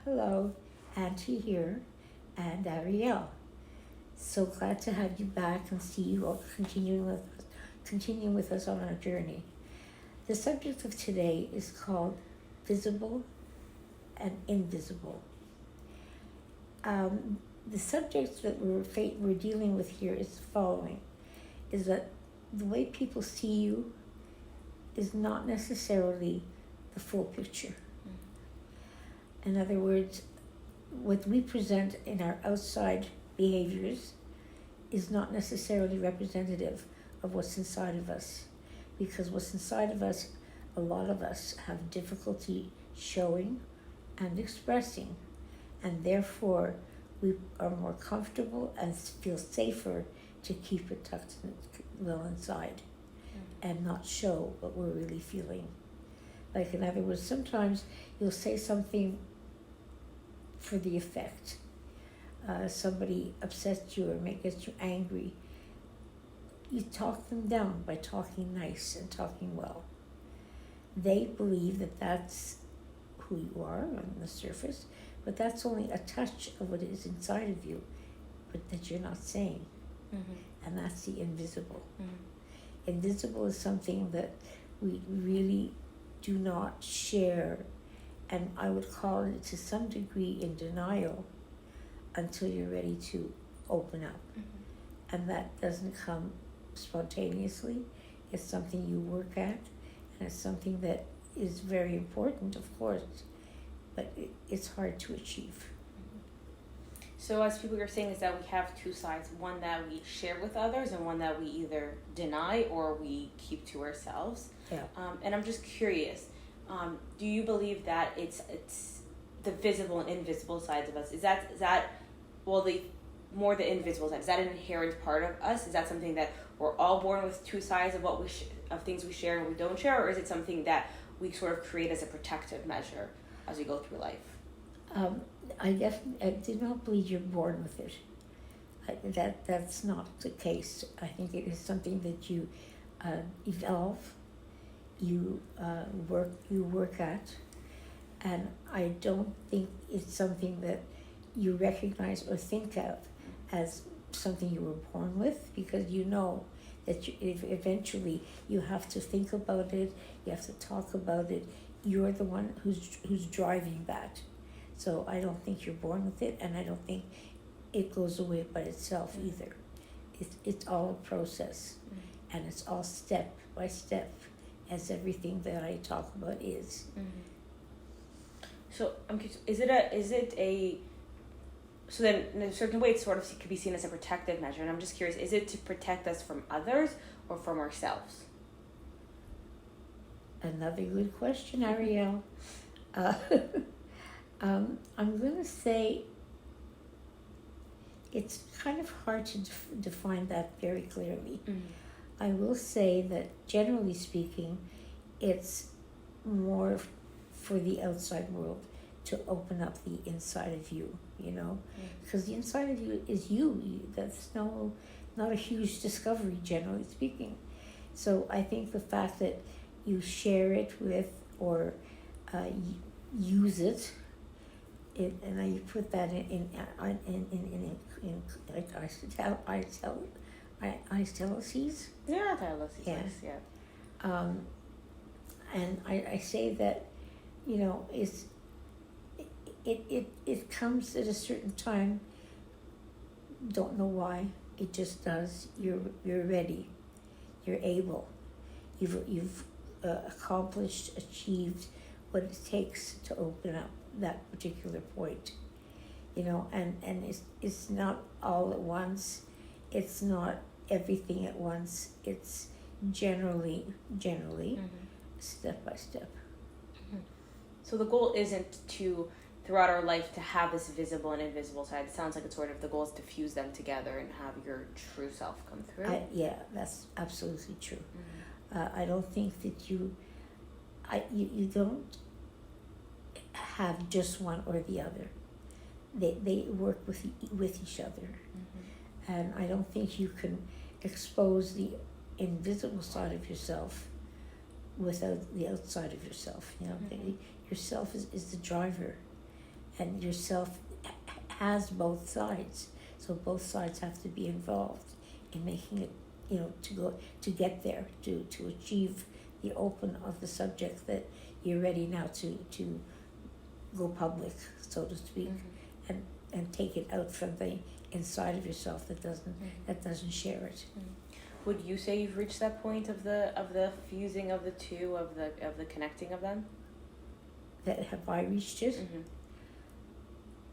Hello, Auntie here, and Ariel. So glad to have you back and see you all continuing with us on our journey. The subject of today is called visible and invisible. The subject that we're dealing with here is the following: is that the way people see you is not necessarily the full picture. In other words, what we present in our outside behaviors is not necessarily representative of what's inside of us. Because what's inside of us, a lot of us have difficulty showing and expressing. And therefore, we are more comfortable and feel safer to keep it tucked well inside and not show what we're really feeling. Like, in other words, sometimes you'll say something for the effect. Somebody upsets you or gets you angry. You talk them down by talking nice and talking well. They believe that that's who you are on the surface, but that's only a touch of what is inside of you, but that you're not saying. And that's the invisible. Invisible is something that we really do not share, and I would call it to some degree in denial until you're ready to open up. And that doesn't come spontaneously. It's something you work at, and it's something that is very important, of course, but it's hard to achieve. So as people are saying, is that we have two sides, one that we share with others and one that we either deny or we keep to ourselves. Yeah. And I'm just curious, do you believe that it's the visible and invisible sides of us? Is that the more the invisible side? Is that an inherent part of us? Is that something that we're all born with two sides of what of things we share and we don't share, or is it something that we sort of create as a protective measure as we go through life? I do not believe you're born with it. That's not the case. I think it is something that you evolve, you work at, and I don't think it's something that you recognize or think of as something you were born with, because you know that eventually you have to think about it, you have to talk about it. You're the one who's driving that. So I don't think you're born with it, and I don't think it goes away by itself either. It's all a process, and it's all step by step, as everything that I talk about is. So I'm curious, so then in a certain way it sort of could be seen as a protective measure, and I'm just curious, is it to protect us from others or from ourselves? Another good question, Ariel. I'm going to say it's kind of hard to define that very clearly. I will say that generally speaking, it's more for the outside world to open up the inside of you, because the inside of you is you. That's not a huge discovery, generally speaking. So I think the fact that you share it with or use it, and you put that in italices. Yeah, italices. Yeah. And I say that, it comes at a certain time. Don't know why. It just does. You're ready. You're able. You've accomplished, achieved what it takes to open up that particular point, and it's not all at once. It's not everything at once. It's generally step by step. So the goal isn't to throughout our life to have this visible and invisible side. It sounds like it's sort of the goal is to fuse them together and have your true self come through. Yeah, that's absolutely true. I don't think that you don't have just one or the other. They work with each other, and I don't think you can expose the invisible side of yourself without the outside of yourself. Yourself is the driver, and yourself has both sides. So both sides have to be involved in making it, to get there, to achieve the open of the subject that you're ready now to go public, so to speak, and take it out from the inside of yourself that doesn't share it. Would you say you've reached that point of the fusing of the two, of the connecting of them? That have I reached it?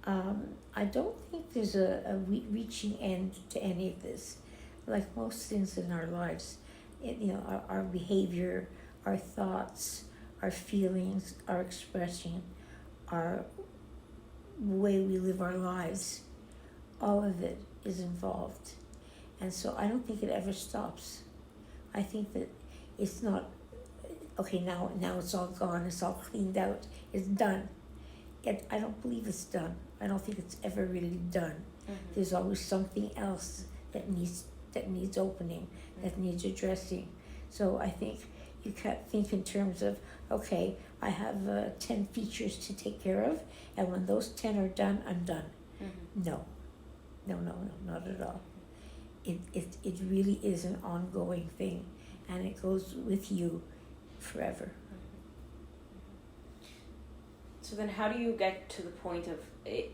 I don't think there's a reaching end to any of this. Like most things in our lives, our behavior, our thoughts, our feelings, our expression, our way we live our lives, all of it is involved. And so I don't think it ever stops. I think that it's not, okay, now it's all gone, it's all cleaned out, it's done. Yet I don't believe it's done. I don't think it's ever really done. There's always something else that needs opening, that needs addressing. So I think you can't think in terms of, okay, I have 10 features to take care of, and when those 10 are done, I'm done. No, not at all. It really is an ongoing thing, and it goes with you forever. So then how do you get to the point of it?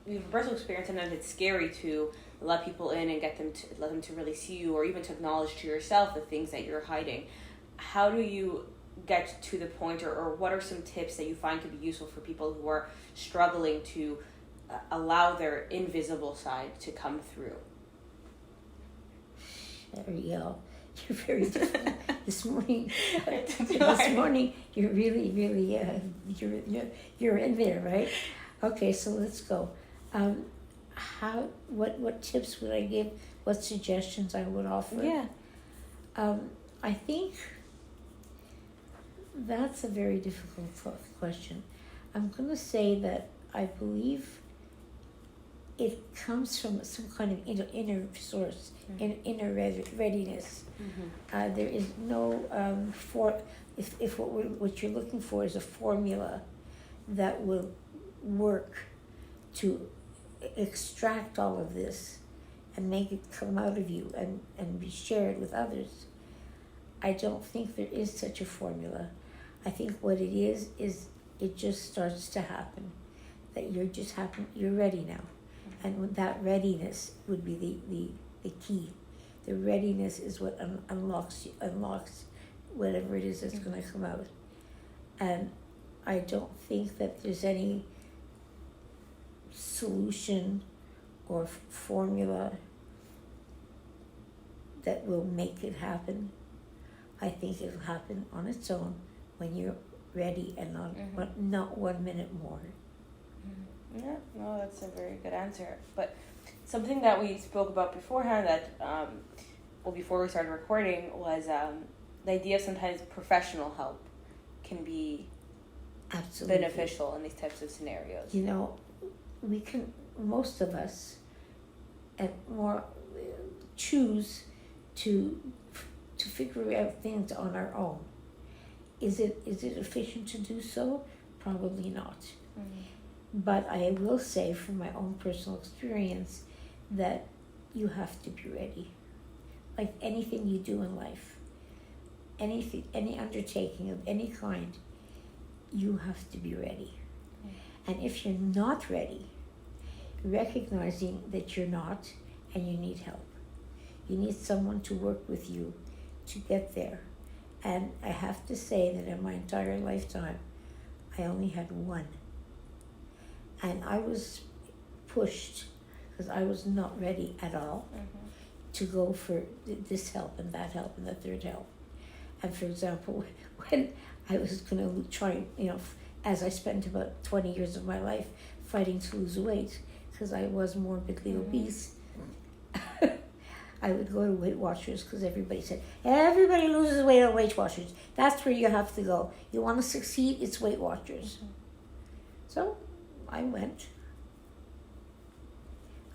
You have a personal experience, and then it's scary to let people in and let them to really see you, or even to acknowledge to yourself the things that you're hiding. How do you get to the point, or what are some tips that you find could be useful for people who are struggling to allow their invisible side to come through? Ariel, you're very different this morning. This morning, you're really, really, you're in there, right? Okay, so let's go. What tips would I give? What suggestions I would offer? Yeah. I think that's a very difficult question. I'm going to say that I believe it comes from some kind of inner source, inner readiness. There is no if what you're looking for is a formula that will work to extract all of this and make it come out of you and be shared with others. I don't think there is such a formula. I think what it is it just starts to happen. That you're ready now. And with that readiness would be the key. The readiness is what unlocks whatever it is that's going to come out. And I don't think that there's any solution or formula that will make it happen. I think it'll happen on its own when you're ready and not 1 minute more. Yeah, no, that's a very good answer. But something that we spoke about beforehand that, before we started recording, was the idea of sometimes professional help can be absolutely beneficial in these types of scenarios. We can, most of us, and more choose to figure out things on our own. Is it efficient to do so? Probably not. But I will say from my own personal experience that you have to be ready. Like anything you do in life, any undertaking of any kind, you have to be ready. And if you're not ready, recognizing that you're not and you need help. You need someone to work with you to get there. And I have to say that in my entire lifetime, I only had one. And I was pushed, because I was not ready at all, to go for this help and that help and the third help. And for example, when I was going to try, as I spent about 20 years of my life fighting to lose weight, because I was morbidly obese, I would go to Weight Watchers because everybody said, everybody loses weight on Weight Watchers. That's where you have to go. You want to succeed, it's Weight Watchers. So I went.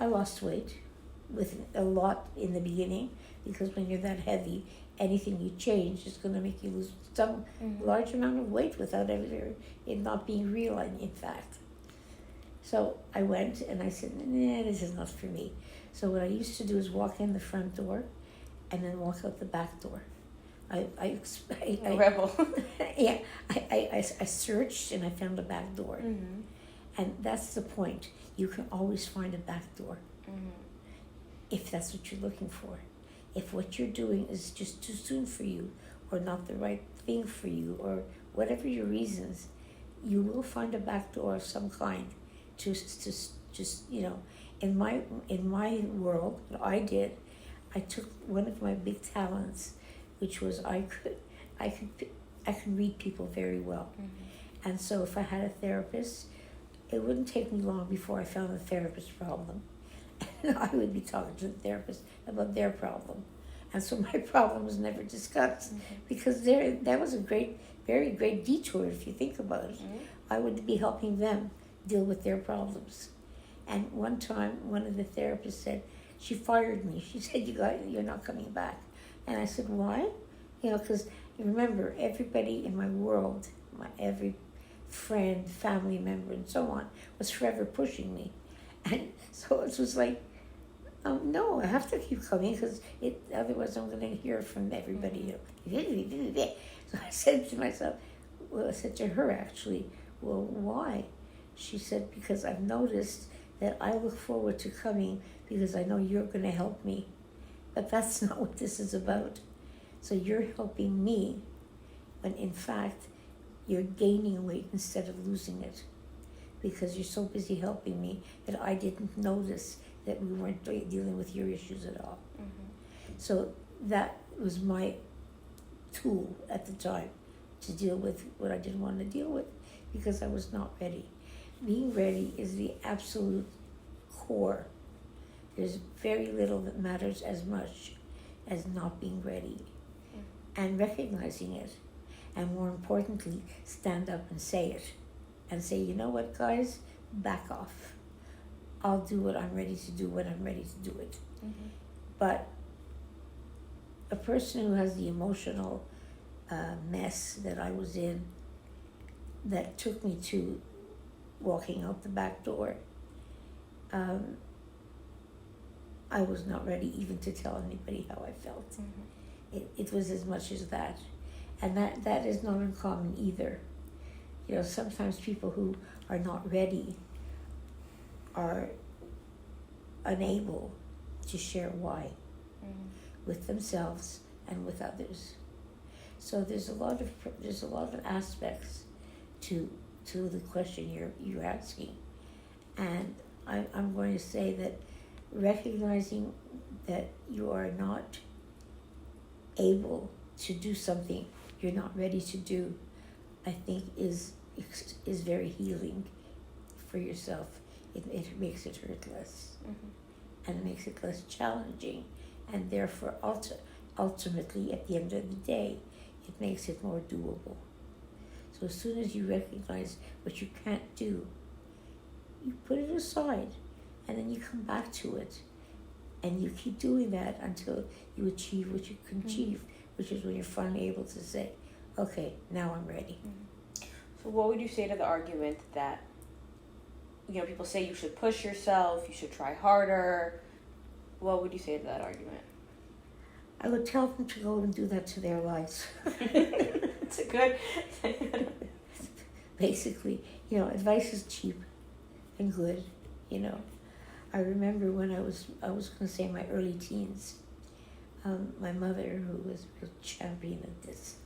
I lost weight with a lot in the beginning, because when you're that heavy, anything you change is going to make you lose some large amount of weight without it not being real, in fact. So I went and I said, nah, this is not for me. So what I used to do is walk in the front door and then walk out the back door. A rebel. Yeah, I searched and I found a back door. Mm-hmm. And that's the point. You can always find a back door Mm-hmm. if that's what you're looking for. If what you're doing is just too soon for you or not the right thing for you or whatever your reasons, you will find a back door of some kind to just in my world, what I did, I took one of my big talents, which was I could read people very well. Mm-hmm. And so if I had a therapist, it wouldn't take me long before I found the therapist's problem. And I would be talking to the therapist about their problem. And so my problem was never discussed because that was a very great detour if you think about it. Mm-hmm. I would be helping them deal with their problems. And one time, one of the therapists said, she fired me. She said, you're not coming back. And I said, why? Because remember, everybody in my world, every friend, family member, and so on, was forever pushing me. And so it was like, no, I have to keep coming because otherwise I'm going to hear from everybody. So I said to myself, I said to her actually, well, why? She said, because I've noticed that I look forward to coming because I know you're going to help me. But that's not what this is about. So you're helping me when in fact you're gaining weight instead of losing it. Because you're so busy helping me that I didn't notice that we weren't dealing with your issues at all. Mm-hmm. So that was my tool at the time to deal with what I didn't want to deal with because I was not ready. Being ready is the absolute core. There's very little that matters as much as not being ready and recognizing it. And more importantly, stand up and say it. And say, you know what, guys? Back off. I'll do what I'm ready to do when I'm ready to do it. Mm-hmm. But a person who has the emotional mess that I was in that took me to walking out the back door, I was not ready even to tell anybody how I felt. Mm-hmm. It was as much as that. And that is not uncommon either. Sometimes people who are not ready are unable to share why with themselves and with others. So there's a lot of aspects to the question you're asking, and I'm going to say that recognizing that you are not able to do something you're not ready to do, I think is very healing for yourself. It makes it hurt less, and it makes it less challenging, and therefore ultimately at the end of the day, it makes it more doable. So as soon as you recognize what you can't do, you put it aside, and then you come back to it, and you keep doing that until you achieve what you can achieve, which is when you're finally able to say, okay, now I'm ready. So what would you say to the argument that, people say you should push yourself, you should try harder? What would you say to that argument? I would tell them to go and do that to their lives. It's a good... Basically, advice is cheap and good, I remember when I was going to say my early teens, my mother, who was a real champion of this,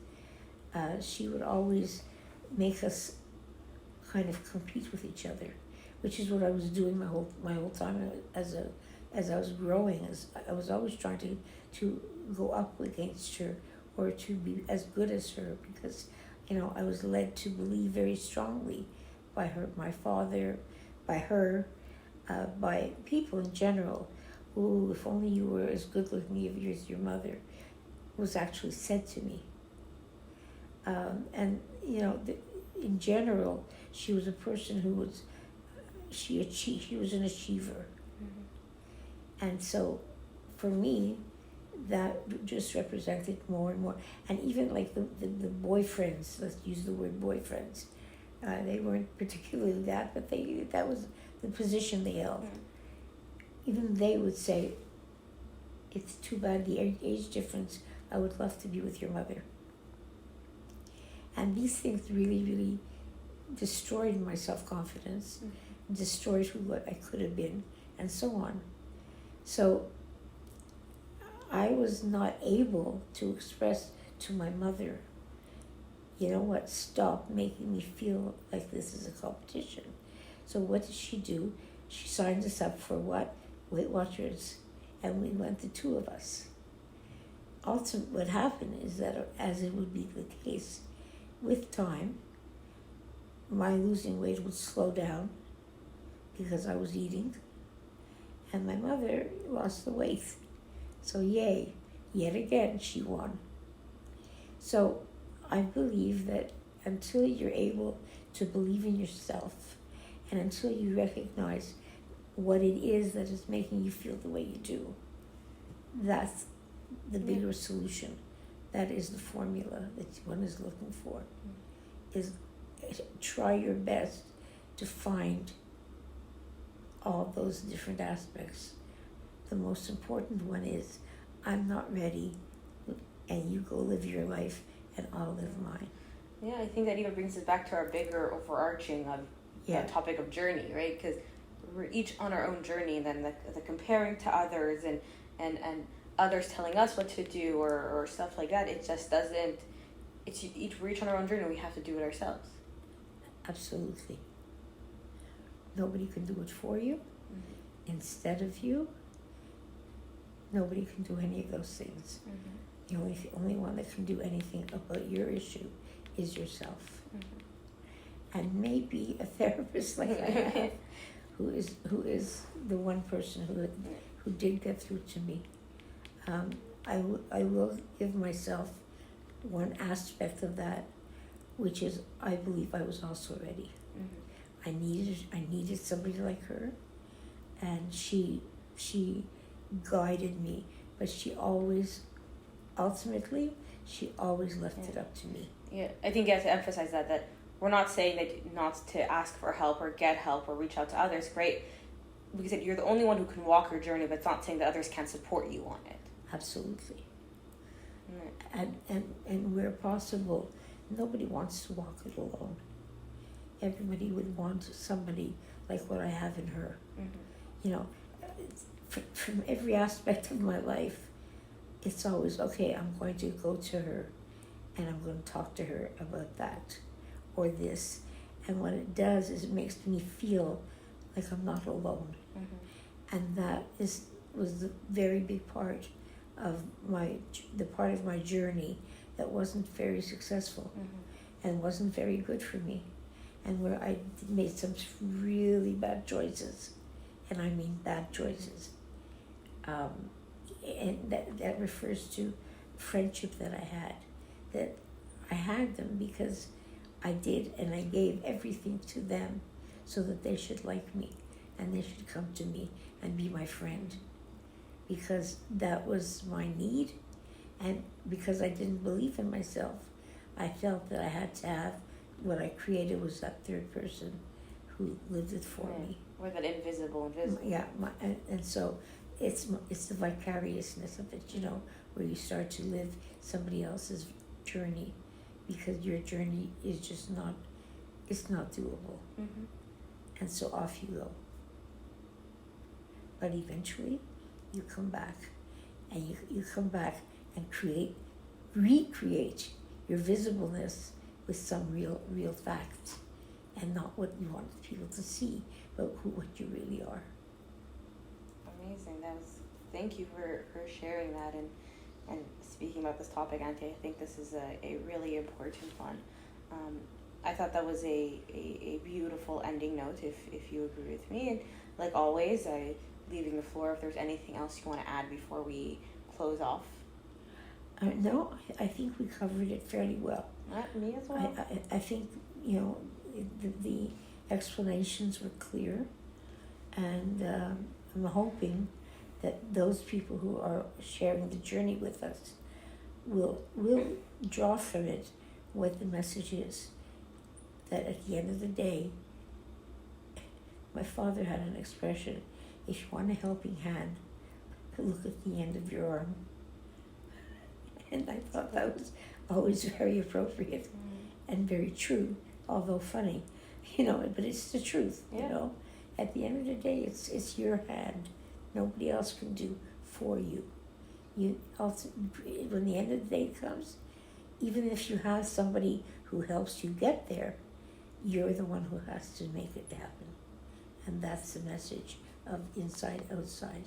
she would always make us kind of compete with each other, which is what I was doing my whole time as I was growing. As I was always trying to go up against her or to be as good as her, because I was led to believe very strongly by her, my father, by her, by people in general, who, if only you were as good looking as your mother, was actually said to me. And in general, she was a person who was she was an achiever. And so for me, that just represented more and more. And even like the boyfriends, let's use the word boyfriends, They weren't particularly that, but that was the position they held. Even they would say, it's too bad the age difference. I would love to be with your mother. And these things really, really destroyed my self-confidence, destroyed what I could have been, and so on. So I was not able to express to my mother, you know what, stop making me feel like this is a competition. So what did she do? She signed us up for what? Weight Watchers. And we went, the two of us. Ultimately, what happened is that, as it would be the case, with time, my losing weight would slow down because I was eating, and my mother lost the weight. So yay, yet again she won. So I believe that until you're able to believe in yourself, and until you recognize what it is that is making you feel the way you do, that's the bigger solution. That is the formula that one is looking for. Is try your best to find all those different aspects. The most important one is, I'm not ready, and you go live your life and I'll live mine. Yeah, I think that even brings us back to our bigger overarching of topic of journey, right? Because we're each on our own journey, and then the comparing to others and others telling us what to do or stuff like that, it just doesn't, we're each on our own journey, we have to do it ourselves. Absolutely. Nobody can do it for you, instead of you. Nobody can do any of those things. The only one that can do anything about your issue is yourself. And maybe a therapist like I have, who is the one person who did get through to me. I will give myself one aspect of that, which is I believe I was also ready. I needed somebody like her, and she guided me, but she always left it up to me. Yeah, I think you have to emphasize that we're not saying that not to ask for help or get help or reach out to others, right? Because you're the only one who can walk your journey, but it's not saying that others can't support you on it. Absolutely. And where possible, nobody wants to walk it alone. Everybody would want somebody like what I have in her. You know, from every aspect of my life, it's always, okay, I'm going to go to her and I'm going to talk to her about that or this. And what it does is it makes me feel like I'm not alone. And that was the very big part of the part of my journey that wasn't very successful and wasn't very good for me, and where I made some really bad choices, and I mean bad choices. And that refers to friendship that I had. That I had them because I did, and I gave everything to them so that they should like me and they should come to me and be my friend, because that was my need, and because I didn't believe in myself, I felt that I had to have what I created was that third person who lived it for me. Or that invisible. Yeah, and so it's the vicariousness of it, you know, where you start to live somebody else's journey, because your journey is just not, it's not doable. And so off you go. But eventually, you come back, and you come back and recreate your visibleness with some real facts, and not what you want people to see, but what you really are. Amazing. Thank you for sharing that and speaking about this topic, Auntie. I think this is a really important one. I thought that was a beautiful ending note, if you agree with me. And like always, leaving the floor if there's anything else you want to add before we close off. No, I think we covered it fairly well. Me as well. I think, you know, the explanations were clear, and I'm hoping that those people who are sharing the journey with us will draw from it what the message is. that at the end of the day, my father had an expression, if you want a helping hand, look at the end of your arm. And I thought that was always very appropriate and very true, although funny, but it's the truth, Yeah. At the end of the day, it's your hand. Nobody else can do for you. You also, when the end of the day comes, even if you have somebody who helps you get there, you're the one who has to make it happen. And that's the message of inside, outside.